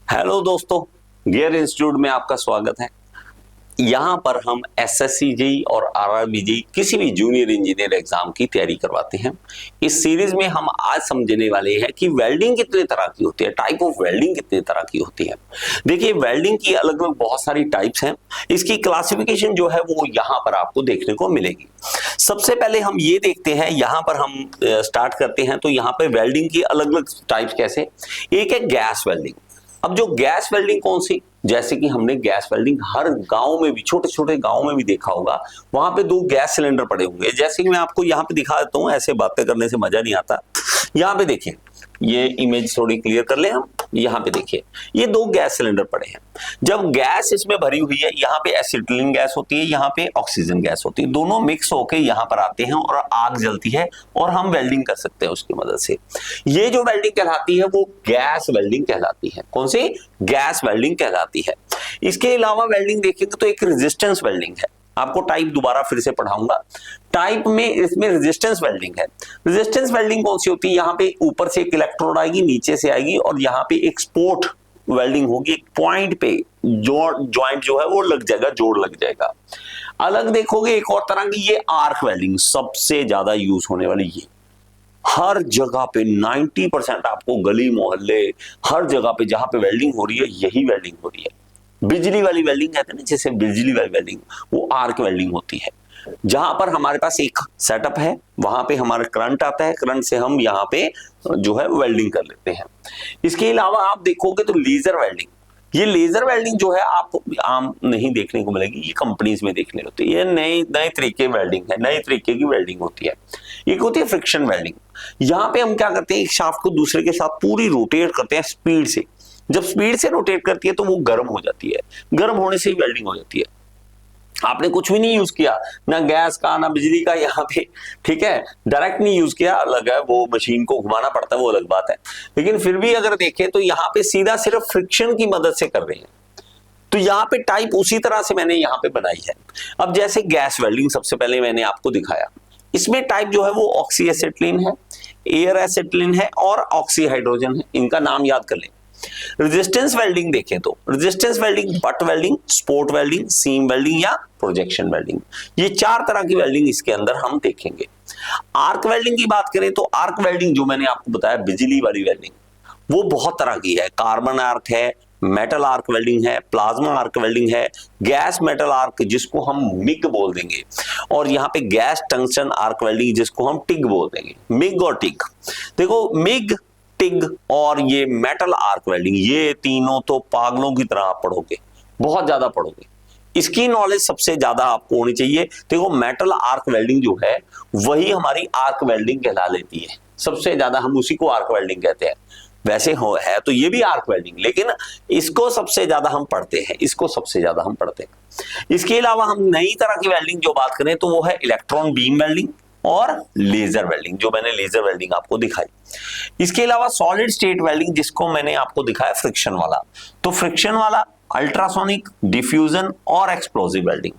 Hello दोस्तों, gear institute में आपका स्वागत है। यहाँ पर हम एसएससी जेईई और आरआरबी जेईई किसी भी जूनियर इंजीनियर एग्जाम की तैयारी करवाते हैं। इस सीरीज में हम आज समझने वाले हैं कि वेल्डिंग कितने तरह की होती है, टाइप ऑफ वेल्डिंग कितने तरह की होती है। देखिए, वेल्डिंग की अलग अलग बहुत सारी टाइप्स हैं। इसकी क्लासिफिकेशन जो है वो यहाँ पर आपको देखने को मिलेगी। सबसे पहले हम ये देखते हैं, यहाँ पर हम स्टार्ट करते हैं तो यहाँ पे वेल्डिंग की अलग अलग टाइप्स कैसे। एक है गैस वेल्डिंग। अब जो गैस वेल्डिंग कौन सी, जैसे कि हमने गैस वेल्डिंग हर गांव में भी, छोटे छोटे गांव में भी देखा होगा, वहां पे 2 गैस सिलेंडर पड़े होंगे। जैसे कि मैं आपको यहाँ पे दिखा देता हूँ, ऐसे बातें करने से मजा नहीं आता। यहाँ पे देखिए, ये इमेज थोड़ी क्लियर कर ले हम। यहाँ पे देखिए, ये 2 गैस सिलेंडर पड़े हैं। जब गैस इसमें भरी हुई है, यहाँ पे एसिटिलीन गैस होती है, यहाँ पे ऑक्सीजन गैस होती है, दोनों मिक्स होके यहाँ पर आते हैं और आग जलती है और हम वेल्डिंग कर सकते हैं उसकी मदद से। ये जो वेल्डिंग कहलाती है वो गैस वेल्डिंग कहलाती है। कौन सी? गैस वेल्डिंग कहलाती है। इसके अलावा वेल्डिंग देखेंगे तो एक रेजिस्टेंस वेल्डिंग है। आपको टाइप दोबारा फिर से पढ़ाऊंगा। टाइप में इसमें रेजिस्टेंस वेल्डिंग है। रेजिस्टेंस वेल्डिंग कौन सी होती है? यहाँ पे ऊपर से एक इलेक्ट्रोड आएगी, नीचे से आएगी और यहाँ पे एक स्पोर्ट वेल्डिंग होगी। एक पॉइंट पे जॉइंट जो है वो लग जाएगा, जोड़ लग जाएगा। अलग देखोगे एक और तरह की, ये आर्क वेल्डिंग, सबसे ज्यादा यूज होने वाली। ये हर जगह पे 90% आपको गली मोहल्ले हर जगह पे जहां पे वेल्डिंग हो रही है, यही वेल्डिंग हो रही है। बिजली वाली वेल्डिंग कहते हैं ना, जैसे बिजली वाली वेल्डिंग, वो आर्क वेल्डिंग होती है। जहां पर हमारे पास एक सेटअप है, वहां पे हमारा करंट आता है, करंट से हम यहाँ पे जो है वेल्डिंग कर लेते हैं। इसके अलावा आप देखोगे तो लेजर वेल्डिंग। ये लेजर वेल्डिंग जो है आपको आम नहीं देखने को मिलेगी, ये कंपनीज में देखने को होती है। ये नए नए तरीके वेल्डिंग है, नए तरीके की वेल्डिंग होती है। एक होती है फ्रिक्शन वेल्डिंग। यहाँ पे हम क्या करते हैं, एक शाफ्ट को दूसरे के साथ पूरी रोटेट करते हैं स्पीड से। जब स्पीड से रोटेट करती है तो वो गर्म हो जाती है, गर्म होने से ही वेल्डिंग हो जाती है। आपने कुछ भी नहीं यूज किया, ना गैस का ना बिजली का, यहाँ पे ठीक है, डायरेक्ट नहीं यूज किया, अलग है, वो मशीन को घुमाना पड़ता है, वो अलग बात है। लेकिन फिर भी अगर देखें तो यहाँ पे सीधा सिर्फ फ्रिक्शन की मदद से कर रहे हैं। तो यहाँ पे टाइप उसी तरह से मैंने यहाँ पे बनाई है। अब जैसे गैस वेल्डिंग सबसे पहले मैंने आपको दिखाया, इसमें टाइप जो है वो ऑक्सी एसिटिलीन है, एयर एसिटिलीन है और ऑक्सी हाइड्रोजन है। इनका नाम याद कर लें। रेजिस्टेंस वेल्डिंग देखें तो resistance welding, but welding, spot welding, seam welding या प्रोजेक्शन वेल्डिंग, ये 4 तरह की वेल्डिंग इसके अंदर हम देखेंगे। आर्क वेल्डिंग की बात करें तो आर्क वेल्डिंग जो मैंने आपको बताया, बिजली वाली वेल्डिंग, वो बहुत तरह की है। कार्बन आर्क है, मेटल आर्क वेल्डिंग है, प्लाज्मा आर्क वेल्डिंग है, गैस मेटल आर्क जिसको हम मिग बोल देंगे, और यहाँ पे गैस टंगस्टन आर्क वेल्डिंग जिसको हम टिग बोल देंगे। मिग और टिग, देखो मिग, टिग और ये मेटल आर्क वेल्डिंग, ये तीनों तो पागलों की तरह आप पढ़ोगे, बहुत ज्यादा पढ़ोगे। इसकी नॉलेज सबसे ज्यादा आपको होनी चाहिए। देखो, मेटल आर्क वेल्डिंग जो है वही हमारी आर्क वेल्डिंग कहला लेती है। सबसे ज्यादा हम उसी को आर्क वेल्डिंग कहते हैं। वैसे हो है तो ये भी आर्क वेल्डिंग, लेकिन इसको सबसे ज्यादा हम पढ़ते हैं, इसको सबसे ज्यादा हम पढ़ते हैं। इसके अलावा हम नई तरह की वेल्डिंग जो बात करें तो वो है इलेक्ट्रॉन बीम वेल्डिंग और लेजर वेल्डिंग, जो मैंने लेजर वेल्डिंग आपको दिखाई। इसके अलावा सॉलिड स्टेट वेल्डिंग जिसको मैंने आपको दिखाया फ्रिक्शन वाला। तो फ्रिक्शन वाला, अल्ट्रासोनिक, डिफ्यूजन और एक्सप्लोसिव वेल्डिंग,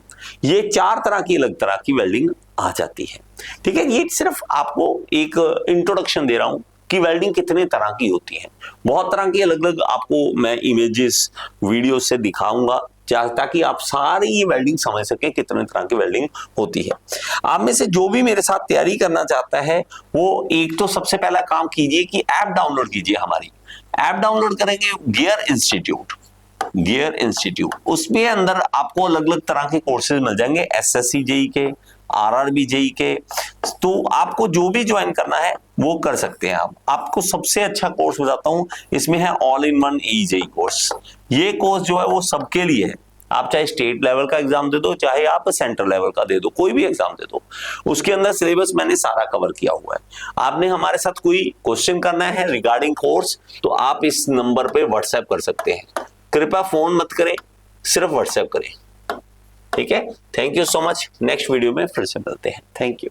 ये 4 तरह की अलग तरह की वेल्डिंग आ जाती है। ठीक है, ये सिर्फ आपको एक इंट्रोडक्शन दे रहा हूं कि वेल्डिंग कितने तरह की होती है। बहुत तरह की अलग अलग आपको मैं इमेजेस, वीडियो से दिखाऊंगा ताकि आप सारी ये वेल्डिंग समझ सकें कितने तरह की वेल्डिंग होती है। आप में से जो भी मेरे साथ तैयारी करना चाहता है वो एक तो सबसे पहला काम कीजिए कि ऐप डाउनलोड कीजिए। हमारी ऐप डाउनलोड करेंगे गियर इंस्टीट्यूट, गियर इंस्टीट्यूट, उसमें अंदर आपको अलग अलग तरह के कोर्सेज मिल जाएंगे, एसएससी जेईई के, आरआरबी जेईई के। तो आपको जो भी ज्वाइन करना है वो कर सकते हैं आप। आपको सबसे अच्छा कोर्स बताता हूं, इसमें है all in one JEE course. ये कोर्स जो है वो सबके लिए है। आप चाहे स्टेट लेवल का एग्जाम दे दो, चाहे आप सेंटर लेवल का दे दो, कोई भी एग्जाम दे दो, उसके अंदर सिलेबस मैंने सारा कवर किया हुआ है। आपने हमारे साथ कोई क्वेश्चन करना है रिगार्डिंग कोर्स तो आप इस नंबर पे व्हाट्सएप कर सकते हैं। कृपया फोन मत करें, सिर्फ व्हाट्सएप करें। ठीक है, thank you so much. Next video में फिर से मिलते हैं। Thank you.